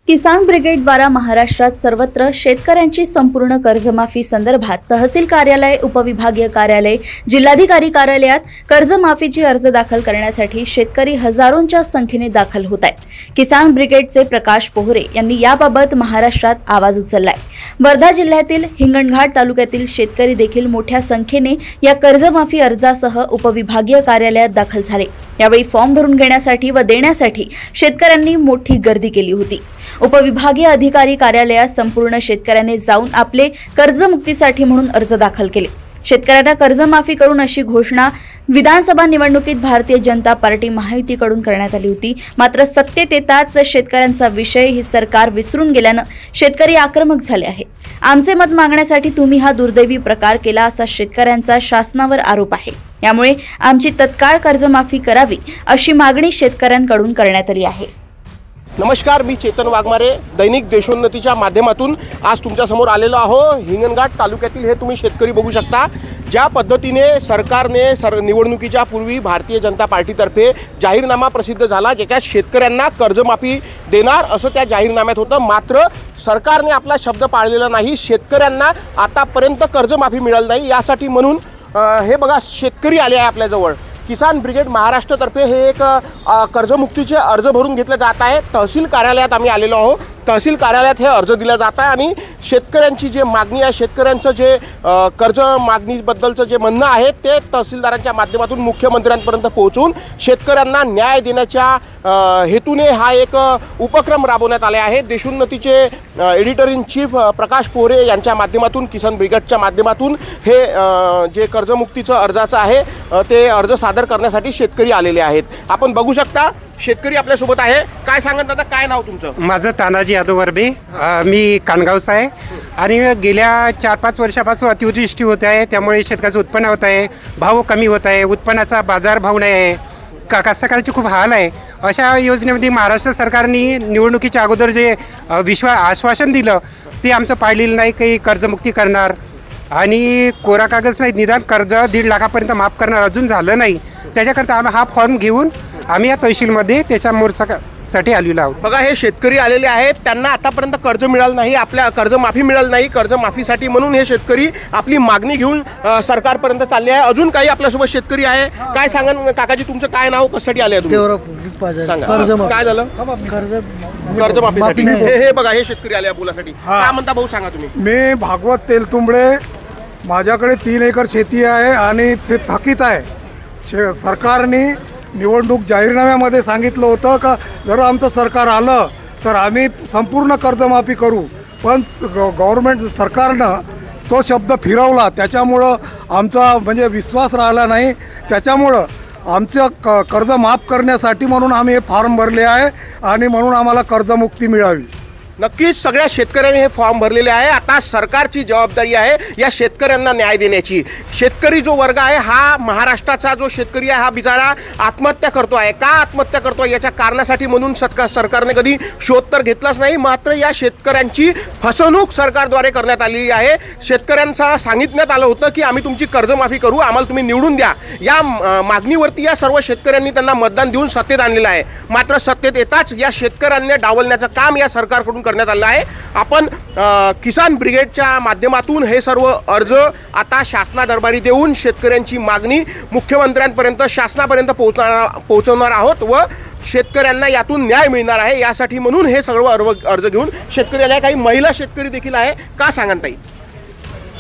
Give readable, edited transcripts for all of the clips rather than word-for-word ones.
किसान brigade द्वारा महाराष्ट्रात सर्वत्र शेतकऱ्यांची संपूर्ण कर्जमाफी संदर्भात तहसील कार्यालय, उपविभागीय कार्यालय, जिल्हाधिकारी कार्यालयात कर्जमाफीची अर्ज दाखल करण्यासाठी शेतकरी हजारोंच्या संख्येने दाखल होत आहेत। किसान ब्रिगेडचे प्रकाश पोहरे यांनी याबाबत महाराष्ट्रात आवाज उचललाय। वर्धा जिल्ह्यातील हिंगणघाट तालुक्यातील शेतकरी देखील मोठ्या संख्येने या कर्जमाफी अर्जासह उपविभागीय कार्यालयात दाखल झाले। यावेळी फॉर्म भरून घेण्यासाठी व देण्यासाठी शेतकऱ्यांनी मोठी गर्दी केली होती। उपविभागीय अधिकारी कार्यालयात संपूर्ण शेतकऱ्यांनी जाऊन आपले कर्जमुक्तीसाठी म्हणून अर्ज दाखल केले। शेतकऱ्यांना कर्जमाफी करून अशी घोषणा विधानसभा निवडणुकीत भारतीय जनता पार्टी महायुतीकडून करण्यात आली होती। मात्र सत्तेत येताच शेतकऱ्यांचा विषय ही सरकार विसरून गेल्यानं शेतकरी आक्रमक झाले आहेत। आमचे मत मागण्यासाठी तुम्ही हा दुर्दैवी प्रकार केला असा शेतकऱ्यांचा शासनावर आरोप आहे। यामुळे आमची तत्काळ कर्जमाफी करावी अशी मागणी शेतकऱ्यांकडून करण्यात आली आहे। नमस्कार, मी चेतन वाघमारे दैनिक देशोन्नतीच्या माध्यमातून आज तुमच्या समोर आलेलो आहो। हिंगणघाट तालुक्यातील हे तुम्ही शेतकरी बघू शकता। ज्या पद्धतीने सरकारने निवडणुकीच्या पूर्वी भारतीय जनता पार्टीतर्फे जाहीरनामा प्रसिद्ध झाला, ज्याच्यात शेतकऱ्यांना कर्जमाफी देणार असं त्या जाहीरनाम्यात होतं। मात्र सरकारने आपला शब्द पाळलेला नाही। शेतकऱ्यांना आतापर्यंत कर्जमाफी मिळाली नाही। यासाठी म्हणून हे बघा शेतकरी आले आहे आपल्याजवळ। किसान ब्रिगेड महाराष्ट्रतर्फे हे एक कर्जमुक्तीचे अर्ज भरून घेतले जात आहे। तहसील कार्यालयात आम्ही आलेलो आहोत। तहसील कार्यालयात हे अर्ज दिले जात आहे आणि शेतकऱ्यांची जे मागणी आहे, शेतकऱ्यांचं जे कर्ज मागणीबद्दलचं जे म्हणणं आहे ते तहसीलदारांच्या माध्यमातून मुख्यमंत्र्यांपर्यंत पोहोचून शेतकऱ्यांना न्याय देण्याच्या हेतूने हा एक उपक्रम राबवण्यात आले आहे। देशोन्नतीचे एडिटर इन चीफ प्रकाश पोहरे यांच्या माध्यमातून, किसान ब्रिगेडच्या माध्यमातून हे जे कर्जमुक्तीचं अर्जाचं आहे ते अर्ज सादर करण्यासाठी शेतकरी आलेले आहेत। आपण बघू शकता शेतकरी आपल्यासोबत आहे। काय सांगत दादा, काय नाव तुमचं? माझं तानाजी यादव वरबे, मी कानगावचा आहे आणि गेल्या 4-5 वर्षापासून अतिवृष्टी होत आहे, त्यामुळे शेतकऱ्याचं उत्पन्न होत आहे, भाव कमी होत आहे, उत्पन्नाचा बाजारभाव नाही आहे, कास्तकाराचे खूप हाल आहे। अशा योजनेमध्ये महाराष्ट्र सरकारने निवडणुकीच्या अगोदर जे आश्वासन दिलं ते आमचं पाळलेलं नाही। काही कर्जमुक्ती करणार आणि कोरा कागज नाही, निदान कर्ज 1.5 लाखापर्यंत माफ करणार अजून झालं नाही। त्याच्याकरता आम्ही हा फॉर्म घेऊन आम्ही या तहसीलमध्ये त्याच्या मोर्चासाठी आलेलो आहोत। बघा हे शेतकरी आलेले आहेत, त्यांना आतापर्यंत कर्ज मिळालं नाही, आपल्या कर्जमाफी मिळाली नाही। कर्जमाफीसाठी म्हणून हे शेतकरी आपली मागणी घेऊन सरकारपर्यंत चालले आहे। अजून काही आपल्यासोबत शेतकरी आहे। काय सांगा काकाजी, तुमचं काय नाव, कशासाठी आले तुम्ही? काय झालं? कर्जमाफीसाठी। हे बघा हे शेतकरी आले बोलासाठी। काय म्हणता भाऊ, सांगा तुम्ही? मी भागवत तेलतुंबडे, माझ्याकडे 3 एकर शेती आहे आणि ते थकीत आहे। सरकारने निवडणूक जाहीरनाम्यामध्ये सांगितलं होतं का जर आमचं सरकार आलं तर आम्ही संपूर्ण कर्जमाफी करू, पण गव्हर्नमेंट सरकारनं तो शब्द फिरवला। त्याच्यामुळं आमचा म्हणजे विश्वास राहिला नाही। त्याच्यामुळं आमचं कर्ज माफ करण्यासाठी म्हणून आम्ही हे फॉर्म भरले आहे आणि म्हणून आम्हाला कर्जमुक्ती मिळावी। नक्कीच सगळ्या शेतकऱ्यांनी हे फॉर्म भरलेले आहे। आता सरकारची जबाबदारी आहे या शेतकऱ्यांना न्याय देण्याची। शेतकरी जो वर्ग आहे हा महाराष्ट्राचा जो शेतकरी आहे हा बिचारा आत्महत्या करतो आहे। का आत्महत्या करतो याच्या कारणासाठी म्हणून सरकारने कधी शोध तर घेतलाच नाही। मात्र या शेतकऱ्यांची फसवणूक सरकारद्वारे करण्यात आलेली आहे। शेतकऱ्यांचा सांगितण्यात आलं होतं की आम्ही तुमची कर्जमाफी करू, आम्हाला तुम्ही निवडून द्या। या मागणीवरती या सर्व शेतकऱ्यांनी त्यांना मतदान देऊन सत्तेत आणलेलं आहे। मात्र सत्तेत येताच या शेतकऱ्यांना डावलण्याचं काम या सरकारकडून करण्यात आलं आहे। आपण किसान ब्रिगेडच्या माध्यमातून हे सर्व अर्ज आता शासना दरबारी देऊन शेतकऱ्यांची मागणी मुख्यमंत्र्यांपर्यंत, शासनापर्यंत पोहोचवणार आहोत व शेतकऱ्यांना यातून न्याय मिळणार आहे। यासाठी म्हणून हे सर्व अर्ज घेऊन शेतकरी आले। काही महिला शेतकरी देखील आहे। का सांगा ताई?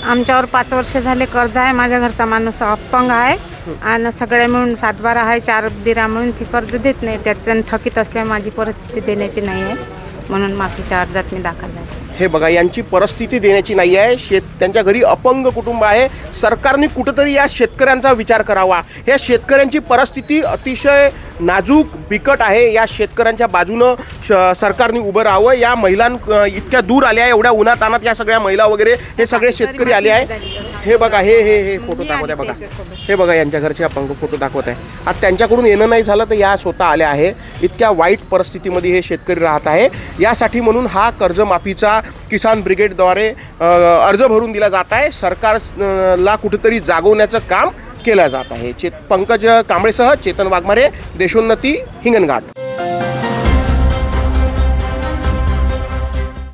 आमच्यावर 5 वर्ष झाले कर्ज आहे। माझ्या घरचा माणूस अपंग आहे आणि सगळे मिळून 7-12 आहे, 4 दिरा मिळून ती कर्ज देत नाही। त्याच्यानं थकीत असल्यामुळे माझी परिस्थिती देण्याची नाही आहे, म्हणून माफीच्या अर्जात मी दाखल आहे। हे बघा यांची परिस्थिती देण्याची नाही आहे। त्यांच्या घरी अपंग कुटुंब आहे। सरकारने कुठेतरी या शेतकऱ्यांचा विचार करावा। या शेतकऱ्यांची परिस्थिती अतिशय नाजूक बिकट आहे। या शेतकऱ्यांच्या बाजूनं सरकारने उभं राहावं। या महिला इतक्या दूर आल्या, एवढ्या उन्हातानात या सगळ्या महिला वगैरे हे सगळे शेतकरी आले आहे। हे बघा हे फोटो दाखवत आहे। बघा हे बघा यांच्या घरचे अपंग फोटो दाखवत आहे। आज त्यांच्याकडून येणं नाही झालं तर या स्वतः आल्या आहे। इतक्या वाईट परिस्थितीमध्ये हे शेतकरी राहत आहे। यासाठी म्हणून हा कर्जमाफीचा किसान ब्रिगेडद्वारे अर्ज भरून दिला जात आहे। सरकारला कुठेतरी जागवण्याचं काम केल्या जात आहे. पंकज कांबळेसह चेतन वाघमारे, देशोन्नती, हिंगणघाट.